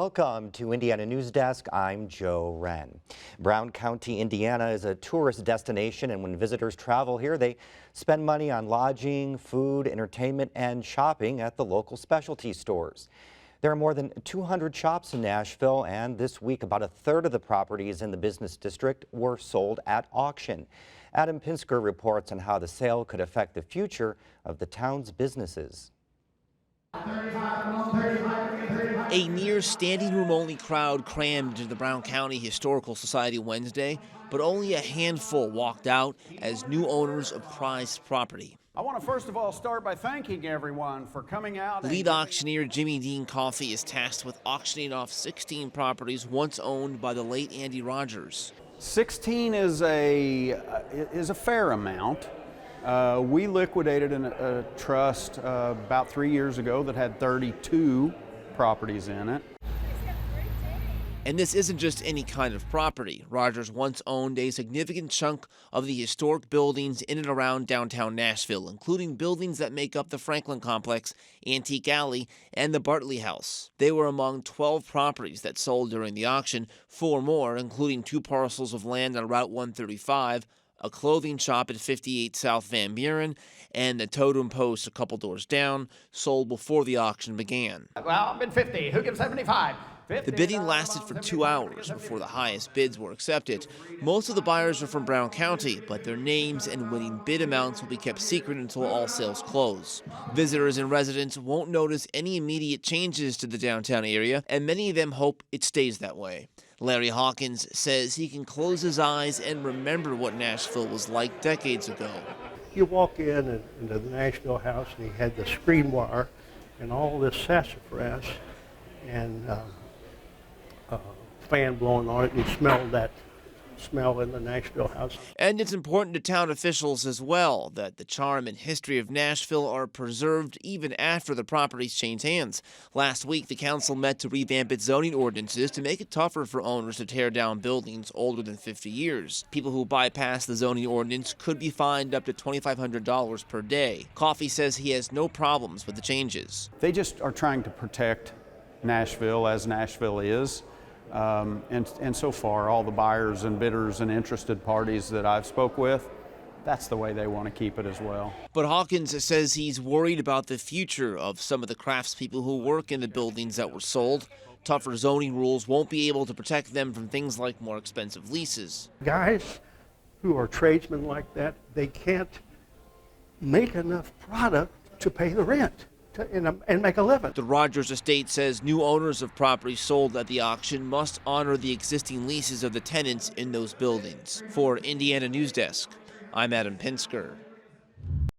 Welcome to Indiana Newsdesk. I'm Joe Wren. Brown County, Indiana is a tourist destination, and when visitors travel here, they spend money on lodging, food, entertainment, and shopping at the local specialty stores. There are more than 200 shops in Nashville, and this week about a third of the properties in the business district were sold at auction. Adam Pinsker reports on how the sale could affect the future of the town's businesses. A near standing room only crowd crammed into the Brown County Historical Society Wednesday, but only a handful walked out as new owners of prized property. I want to first of all start by thanking everyone for coming out. Lead auctioneer Jimmy Dean Coffey is tasked with auctioning off 16 properties once owned by the late Andy Rogers. 16 is a fair amount. We liquidated a trust about 3 years ago that had 32 properties in it. And this isn't just any kind of property. Rogers once owned a significant chunk of the historic buildings in and around downtown Nashville, including buildings that make up the Franklin Complex, Antique Alley, and the Bartley House. They were among 12 properties that sold during the auction. 4 more, including 2 parcels of land on Route 135, a clothing shop at 58 South Van Buren, and the Totem Post a couple doors down, sold before the auction began. Well, I've been 50. Who gives 75? 50. The bidding lasted for 2 hours before the highest bids were accepted. Most of the buyers are from Brown County, but their names and winning bid amounts will be kept secret until all sales close. Visitors and residents won't notice any immediate changes to the downtown area, and many of them hope it stays that way. Larry Hawkins says he can close his eyes and remember what Nashville was like decades ago. You walk into the Nashville house and he had the screen wire and all this sassafras and fan blowing on it, and you smelled that smell in the Nashville house. And it's important to town officials as well that the charm and history of Nashville are preserved even after the properties change hands. Last week, the council met to revamp its zoning ordinances to make it tougher for owners to tear down buildings older than 50 years. People who bypass the zoning ordinance could be fined up to $2,500 per day. Coffey says he has no problems with the changes. They just are trying to protect Nashville as Nashville is. And so far, all the buyers and bidders and interested parties that I've spoke with, that's the way they want to keep it as well. But Hawkins says he's worried about the future of some of the craftspeople who work in the buildings that were sold. Tougher zoning rules won't be able to protect them from things like more expensive leases. Guys who are tradesmen like that, they can't make enough product to pay the rent and make a living. The Rogers estate says new owners of properties sold at the auction must honor the existing leases of the tenants in those buildings. For Indiana Newsdesk, I'm Adam Pinsker.